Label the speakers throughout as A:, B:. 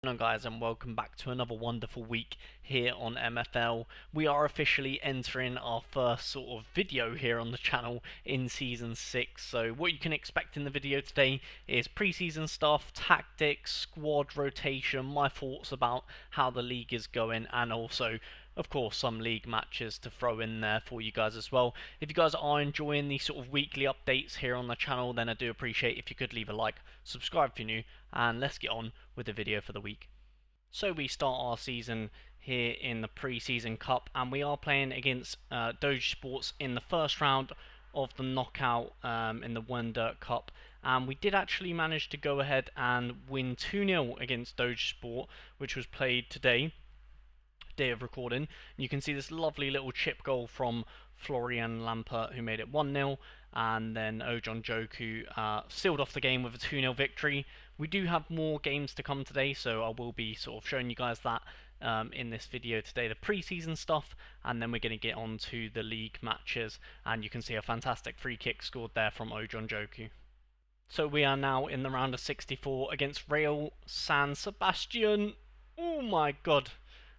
A: afternoon guys, and welcome back to another wonderful week here on MFL. We are officially entering our first sort of video here on the channel in Season 6. So what you can expect in the video today is pre-season stuff, tactics, squad rotation, my thoughts about how the league is going, and also of course some league matches to throw in there for you guys as well. If you guys are enjoying these sort of weekly updates here on the channel, then I do appreciate if you could leave a like, subscribe if you're new, and let's get on with the video for the week. So we start our season here in the pre-season cup, and we are playing against Doge Sports in the first round of the knockout in the Wonder Cup, and we did actually manage to go ahead and win 2-0 against Doge Sport, which was played today, day of recording. You can see this lovely little chip goal from Florian Lampert, who made it 1-0, and then Ojon Joku sealed off the game with a 2-0 victory. We do have more games to come today, so I will be sort of showing you guys that in this video today, the pre-season stuff, and then we're going to get on to the league matches, and you can see a fantastic free kick scored there from Ojon Joku. So we are now in the round of 64 against Real San Sebastian. Oh my god.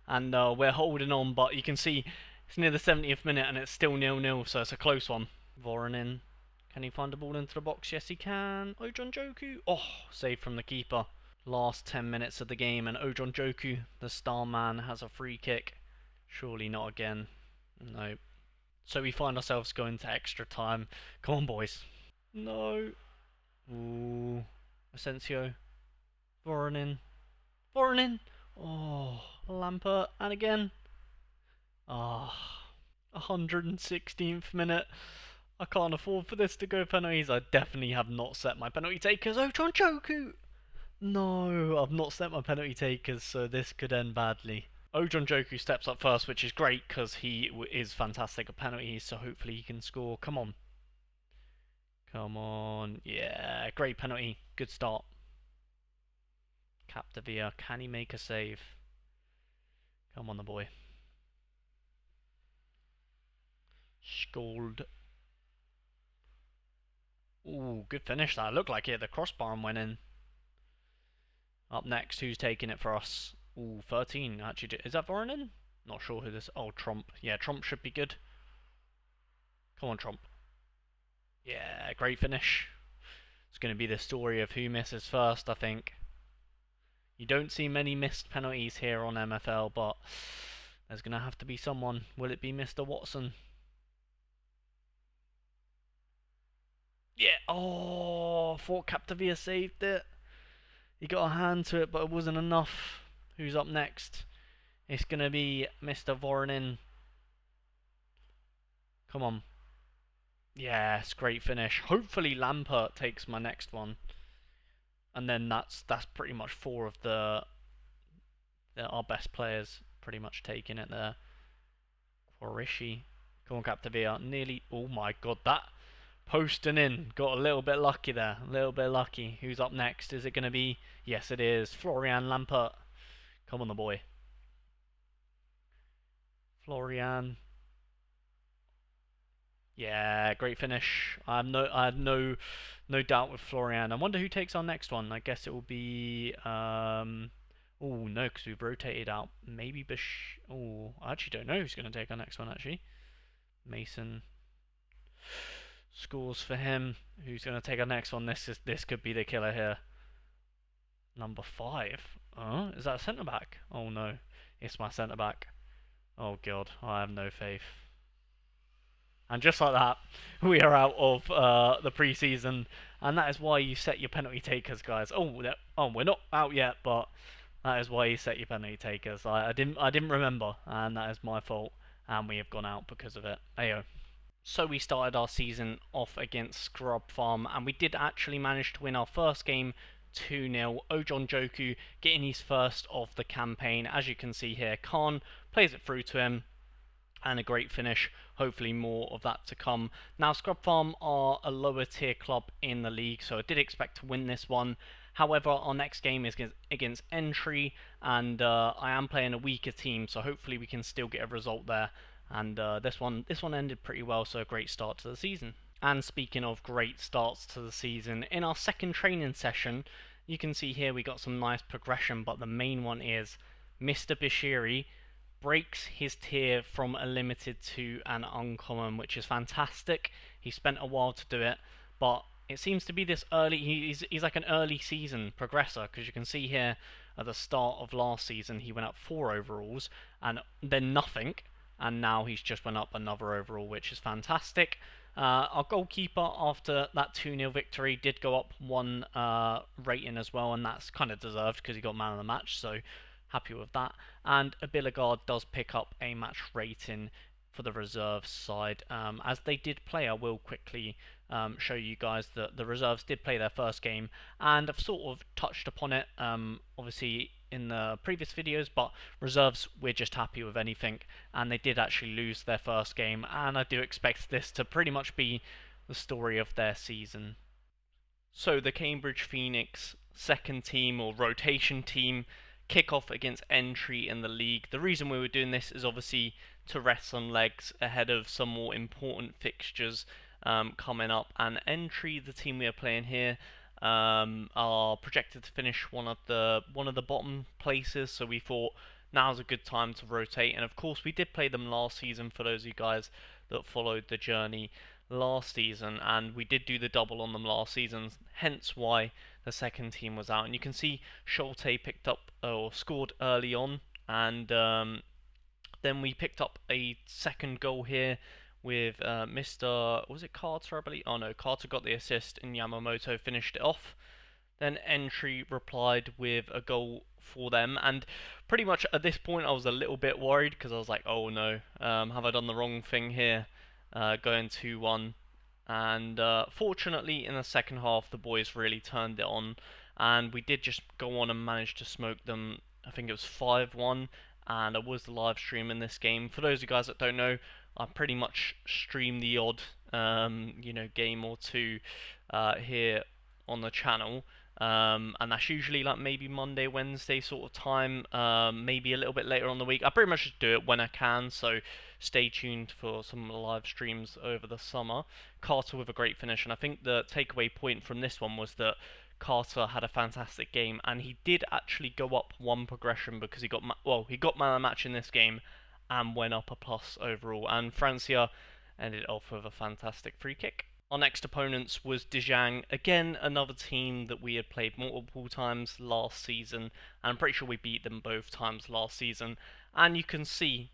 A: And we're holding on, but you can see it's near the 70th minute and it's still 0-0, so it's a close one. Voronin, can he find the ball into the box? Yes, he can. Ojon Joku. Oh, save from the keeper. Last 10 minutes of the game, and Ojon Joku, the star man, has a free kick. Surely not again. No. So we find ourselves going to extra time. Come on, boys. No. Ooh. Asensio. Voronin. Voronin. Oh, Lampert, and again. Ah, 116th minute. I can't afford for this to go penalties. I definitely have not set my penalty takers. Ojon Joku! No, I've not set my penalty takers, so this could end badly. Ojon Joku steps up first, which is great because he is fantastic at penalties, so hopefully he can score. Come on. Come on. Yeah, great penalty. Good start. Capdevia, can he make a save? Come on, the boy. Scold. Ooh, good finish that. Looked like it. The crossbar went in. Up next, who's taking it for us? Ooh, 13. Actually, is that Voronin? Not sure who this. Oh, Trump. Yeah, Trump should be good. Come on, Trump. Yeah, great finish. It's going to be the story of who misses first, I think. You don't see many missed penalties here on MFL, but there's going to have to be someone. Will it be Mr. Watson? Yeah. Oh, I thought Capdevia saved it. He got a hand to it, but it wasn't enough. Who's up next? It's going to be Mr. Voronin. Come on. Yes, great finish. Hopefully Lampert takes my next one. And then that's pretty much four of our best players pretty much taking it there. Quarishi. Come on, Capdevia. Nearly. Oh my god, that posting in. Got a little bit lucky there. A little bit lucky. Who's up next? Is it going to be? Yes, it is. Florian Lampert. Come on, the boy. Florian. Yeah, great finish. I had no doubt with Florian. I wonder who takes our next one. I guess it will be oh no, because we've rotated out. Maybe oh, I actually don't know who's going to take our next one. Actually, Mason scores for him. Who's going to take our next one? This could be the killer here. Number 5. Oh, is that a centre back? Oh no, it's my centre back. Oh god, I have no faith. And just like that, we are out of the pre-season, and that is why you set your penalty takers, guys. Oh, we're not out yet, but that is why you set your penalty takers. I didn't remember, and that is my fault, and we have gone out because of it. Ayo. So we started our season off against Scrub Farm, and we did actually manage to win our first game 2-0. Ojon Joku getting his first of the campaign. As you can see here, Khan plays it through to him. And a great finish, hopefully more of that to come. Now, Scrub Farm are a lower tier club in the league, so I did expect to win this one. However, our next game is against Entry, and I am playing a weaker team, so hopefully we can still get a result there. And this one ended pretty well, so a great start to the season. And speaking of great starts to the season, in our second training session You can see here we got some nice progression, but the main one is Mr. Bashiri breaks his tier from a limited to an uncommon, which is fantastic. He spent a while to do it, but it seems to be this early. He's like an early season progressor, because you can see here at the start of last season he went up 4 overalls and then nothing, and now he's just went up another overall, which is fantastic. Our goalkeeper, after that 2-0 victory, did go up 1 rating as well, and that's kind of deserved because he got man of the match, so happy with that. And Abilagard does pick up a match rating for the reserves side. As they did play, I will quickly show you guys that the reserves did play their first game, and I've sort of touched upon it obviously in the previous videos, but reserves, we're just happy with anything, and they did actually lose their first game, and I do expect this to pretty much be the story of their season. So the Cambridge Phoenix second team or rotation team kick off against Entry in the league. The reason we were doing this is obviously to rest some legs ahead of some more important fixtures coming up. And Entry, the team we are playing here, are projected to finish one of the bottom places. So we thought now's a good time to rotate. And of course, we did play them last season for those of you guys that followed the journey last season, and we did do the double on them last season, hence why the second team was out. And you can see Schulte picked up or scored early on, and then we picked up a second goal here with Mr. Was it Carter, I believe? Oh no, Carter got the assist and Yamamoto finished it off. Then Entry replied with a goal for them, and pretty much at this point I was a little bit worried because I was like, oh no, have I done the wrong thing here? Going 2-1. And fortunately, in the second half, the boys really turned it on, and we did just go on and manage to smoke them. I think it was 5-1, and I was the live stream in this game. For those of you guys that don't know, I pretty much stream the odd, game or two here on the channel. And that's usually like maybe Monday, Wednesday sort of time, maybe a little bit later on the week. I pretty much just do it when I can, so stay tuned for some of the live streams over the summer. Carter with a great finish, and I think the takeaway point from this one was that Carter had a fantastic game, and he did actually go up 1 progression because he got man of the match in this game and went up a plus overall. And Francia ended off with a fantastic free kick. Our next opponents was Dijon, again another team that we had played multiple times last season, and I'm pretty sure we beat them both times last season. And you can see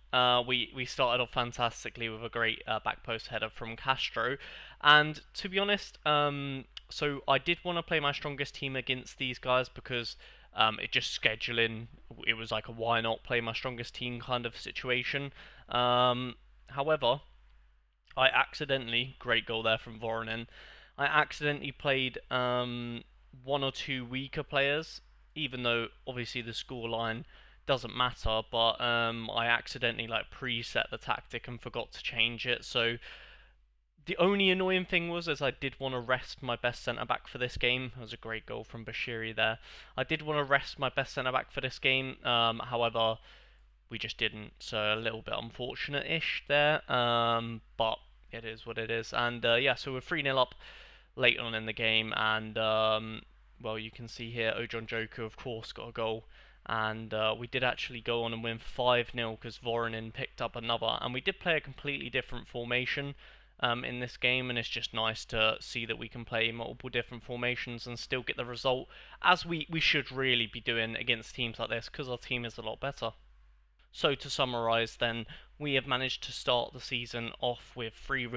A: we started off fantastically with a great back post header from Castro. And to be honest, so I did want to play my strongest team against these guys because it just scheduling, it was like a why not play my strongest team kind of situation. However, I accidentally, great goal there from Voronin, I accidentally played 1 or 2 weaker players, even though obviously the scoreline doesn't matter, but I accidentally like preset the tactic and forgot to change it. So the only annoying thing was, as I did want to rest my best centre back for this game. It was a great goal from Bashiri there. I did want to rest my best centre back for this game. However, we just didn't, so a little bit unfortunate-ish there. But it is what it is. And yeah, so we're 3-0 up late on in the game, and well, you can see here Ojon Joku, of course, got a goal. And we did actually go on and win 5-0 because Voronin picked up another. And we did play a completely different formation in this game, and it's just nice to see that we can play multiple different formations and still get the result, as we should really be doing against teams like this, because our team is a lot better. So to summarise then, we have managed to start the season off with three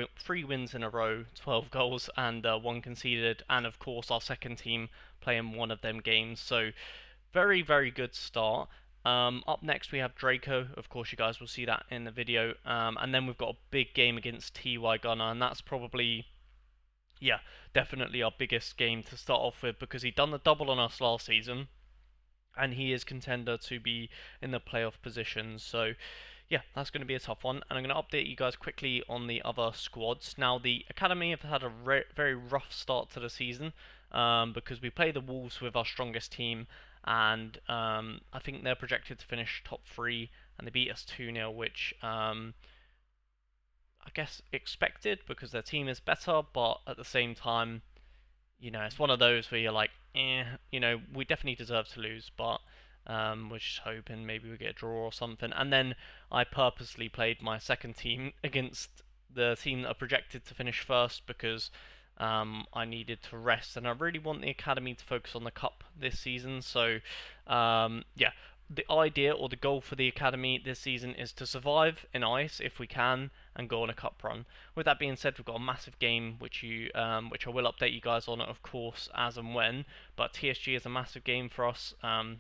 A: wins in a row, 12 goals and 1 conceded, and of course our second team playing one of them games, so very, very good start. Up next we have Draco, of course you guys will see that in the video, and then we've got a big game against TY Gunner, and that's probably, yeah, definitely our biggest game to start off with, because he done the double on us last season, and he is contender to be in the playoff positions, so yeah, that's going to be a tough one, and I'm going to update you guys quickly on the other squads. Now, the Academy have had a very rough start to the season, because we play the Wolves with our strongest team, and I think they're projected to finish top 3, and they beat us 2-0, which I guess expected because their team is better, but at the same time, it's one of those where you're like, we definitely deserve to lose, but we're just hoping maybe we get a draw or something. And then I purposely played my second team against the team that are projected to finish first because I needed to rest, and I really want the academy to focus on the cup this season. So, yeah, the idea or the goal for the academy this season is to survive in ice if we can and go on a cup run. With that being said, we've got a massive game which I will update you guys on, of course, as and when. But TSG is a massive game for us.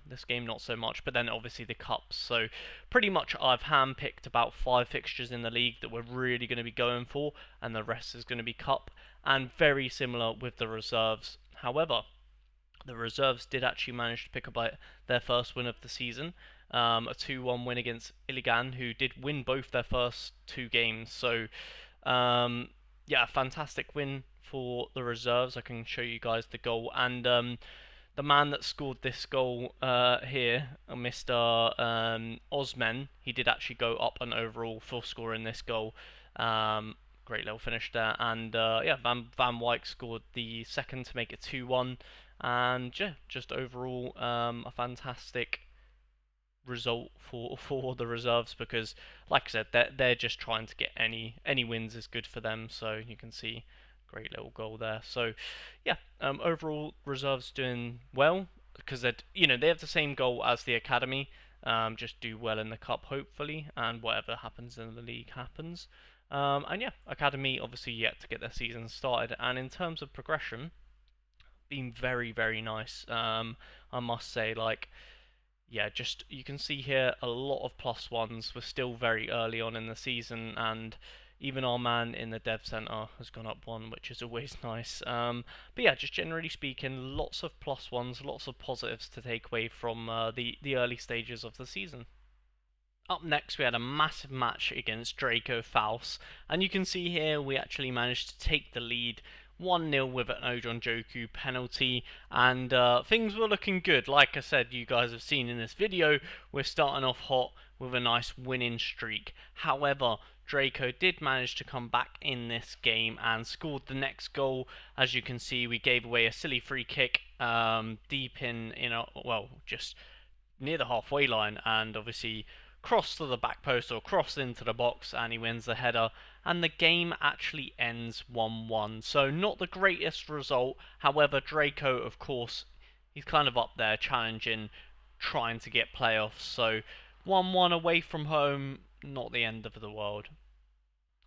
A: This game not so much, but then obviously the cups. So pretty much I've handpicked about 5 fixtures in the league that we're really going to be going for, and the rest is going to be cup. And very similar with the reserves. However, the reserves did actually manage to pick up their first win of the season, a 2-1 win against Iligan, who did win both their first 2 games. So, yeah, a fantastic win for the reserves. I can show you guys the goal. And the man that scored this goal here, Mr. Osman, he did actually go up an overall for scoring this goal. Great little finish there. And yeah, Van Wyk scored the second to make it 2-1. And yeah, just overall a fantastic result for the reserves because, like I said, they're just trying to get any wins is good for them. So you can see, great little goal there. So yeah, overall reserves doing well because they have the same goal as the academy. Just do well in the cup hopefully, and whatever happens in the league happens. And yeah, academy obviously yet to get their season started. And in terms of progression, been very, very nice. I must say, like, yeah, just you can see here a lot of +1s. We're still very early on in the season, and even our man in the dev center has gone up 1, which is always nice. But yeah, just generally speaking, lots of +1s, lots of positives to take away from the early stages of the season. Up next, we had a massive match against Draco Faust, and you can see here we actually managed to take the lead 1-0 with an Ojon Joku penalty, and things were looking good. Like I said, you guys have seen in this video, we're starting off hot with a nice winning streak. However, Draco did manage to come back in this game and scored the next goal. As you can see, we gave away a silly free kick deep just near the halfway line, and obviously cross to the back post or cross into the box, and he wins the header, and the game actually ends 1-1. So not the greatest result. However, Draco, of course, he's kind of up there challenging, trying to get playoffs. So 1-1 away from home, not the end of the world.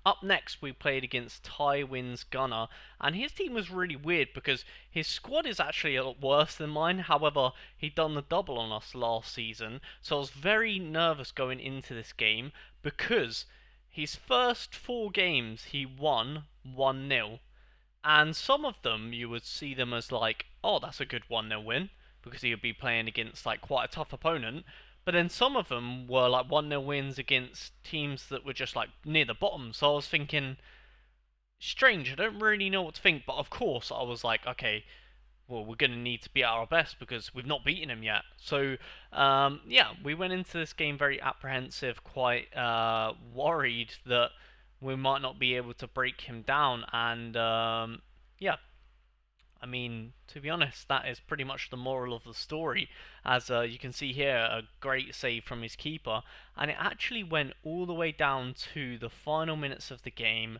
A: Up next, we played against Tywin's Gunner, and his team was really weird because his squad is actually a lot worse than mine. However, he'd done the double on us last season, so I was very nervous going into this game because his first 4 games he won 1-0, and some of them you would see them as like, oh, that's a good 1-0 win because he would be playing against like quite a tough opponent. But then some of them were like 1-0 wins against teams that were just like near the bottom. So I was thinking, strange, I don't really know what to think. But of course, I was like, okay, well, we're going to need to be at our best because we've not beaten him yet. So, yeah, we went into this game very apprehensive, quite worried that we might not be able to break him down. And, yeah, I mean, to be honest, that is pretty much the moral of the story. As you can see here, a great save from his keeper, and it actually went all the way down to the final minutes of the game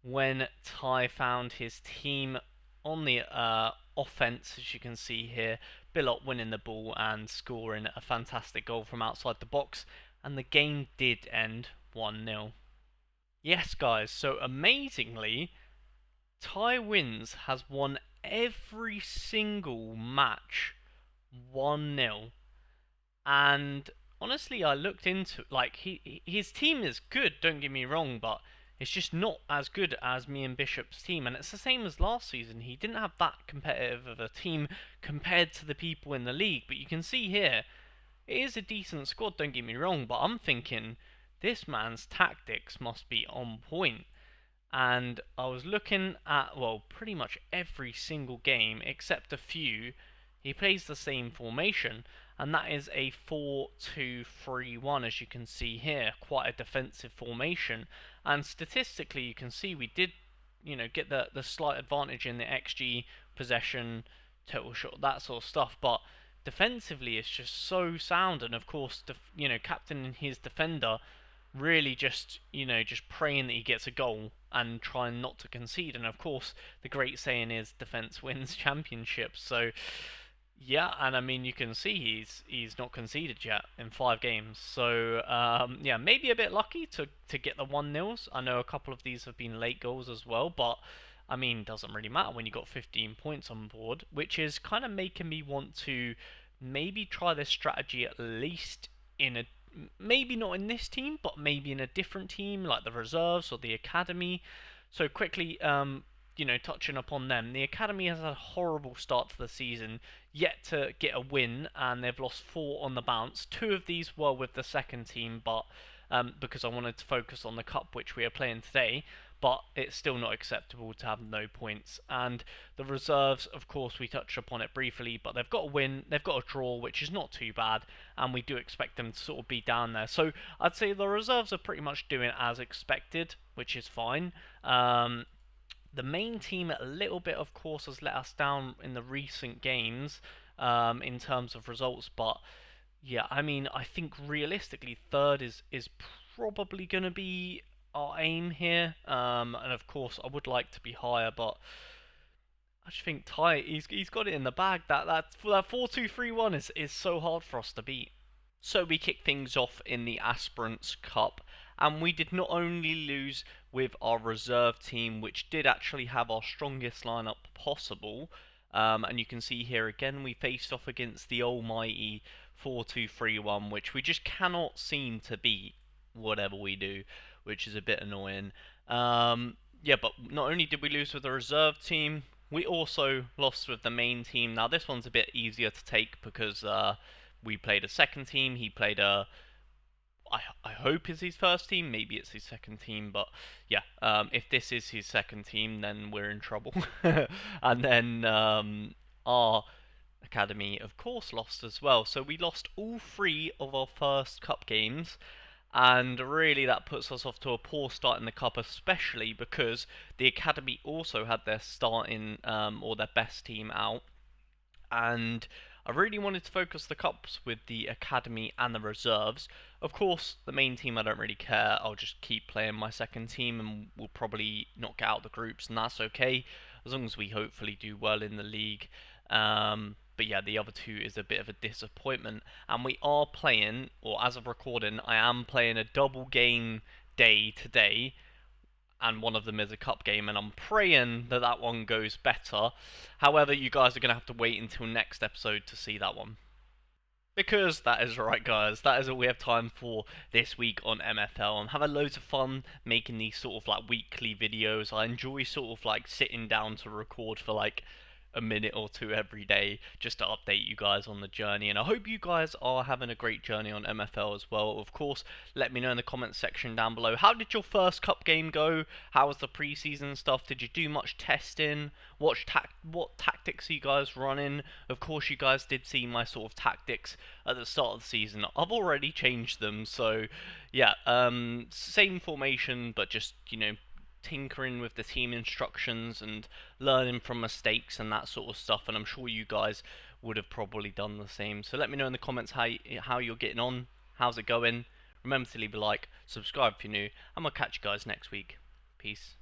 A: when Ty found his team on the offense, as you can see here. Billot winning the ball and scoring a fantastic goal from outside the box, and the game did end 1-0. Yes, guys, so amazingly, Ty Wins has won every single match 1-0. And honestly, I looked into like his team is good, don't get me wrong, but it's just not as good as me and Bishop's team, and it's the same as last season. He didn't have that competitive of a team compared to the people in the league, but you can see here it is a decent squad, don't get me wrong, but I'm thinking this man's tactics must be on point. And I was looking at, well, pretty much every single game except a few. He plays the same formation, and that is a 4-2-3-1, as you can see here. Quite a defensive formation, and statistically, you can see we did get the slight advantage in the XG, possession, total shot, that sort of stuff. But defensively, it's just so sound, and of course, captain and his defender really just praying that he gets a goal and trying not to concede. And of course, the great saying is defense wins championships. So yeah, and I mean you can see he's not conceded yet in 5 games. So yeah, maybe a bit lucky to get the 1-0s. I know a couple of these have been late goals as well, but I mean doesn't really matter when you got 15 points on board, which is kind of making me want to maybe try this strategy at least in a maybe not in this team, but maybe in a different team like the reserves or the academy. So quickly, touching upon them, the academy has had a horrible start to the season, yet to get a win, and they've lost 4 on the bounce. 2 of these were with the second team, but because I wanted to focus on the cup which we are playing today, but it's still not acceptable to have no points. And the reserves, of course, we touched upon it briefly, but they've got a win, they've got a draw, which is not too bad, and we do expect them to sort of be down there. So I'd say the reserves are pretty much doing as expected, which is fine. The main team, a little bit, of course, has let us down in the recent games in terms of results, but yeah, I mean, I think realistically, third is probably going to be our aim here. And of course, I would like to be higher, but I just think Ty, he's got it in the bag. That 4-2-3-1 is so hard for us to beat. So we kick things off in the Aspirants Cup, and we did not only lose with our reserve team, which did actually have our strongest lineup possible, and you can see here again we faced off against the almighty 4-2-3-1, which we just cannot seem to beat whatever we do, which is a bit annoying. Yeah, but not only did we lose with the reserve team, we also lost with the main team. Now this one's a bit easier to take because we played a second team. He played I hope is his first team. Maybe it's his second team, but yeah. If this is his second team, then we're in trouble. And then our academy, of course, lost as well. So we lost all 3 of our first cup games. And really, that puts us off to a poor start in the cup, especially because the academy also had their starting or their best team out, and I really wanted to focus the cups with the academy and the reserves. Of course, the main team I don't really care. I'll just keep playing my second team, and we'll probably not get out the groups, and that's okay as long as we hopefully do well in the league. But yeah, the other 2 is a bit of a disappointment, and we are playing, or as of recording, I am playing a double game day today, and one of them is a cup game, and I'm praying that that one goes better. However, you guys are going to have to wait until next episode to see that one. Because that is right, guys. That is all we have time for this week on MFL. I'm having loads of fun making these sort of like weekly videos. I enjoy sort of like sitting down to record for like a minute or 2 every day just to update you guys on the journey, and I hope you guys are having a great journey on MFL as well. Of course, let me know in the comments section down below, how did your first cup game go? How was the preseason stuff? Did you do much testing? What tactics are you guys running? Of course, you guys did see my sort of tactics at the start of the season. I've already changed them, so yeah, same formation, but just tinkering with the team instructions and learning from mistakes and that sort of stuff, and I'm sure you guys would have probably done the same. So let me know in the comments how you're getting on, how's it going. Remember to leave a like, subscribe if you're new, and we'll catch you guys next week. Peace.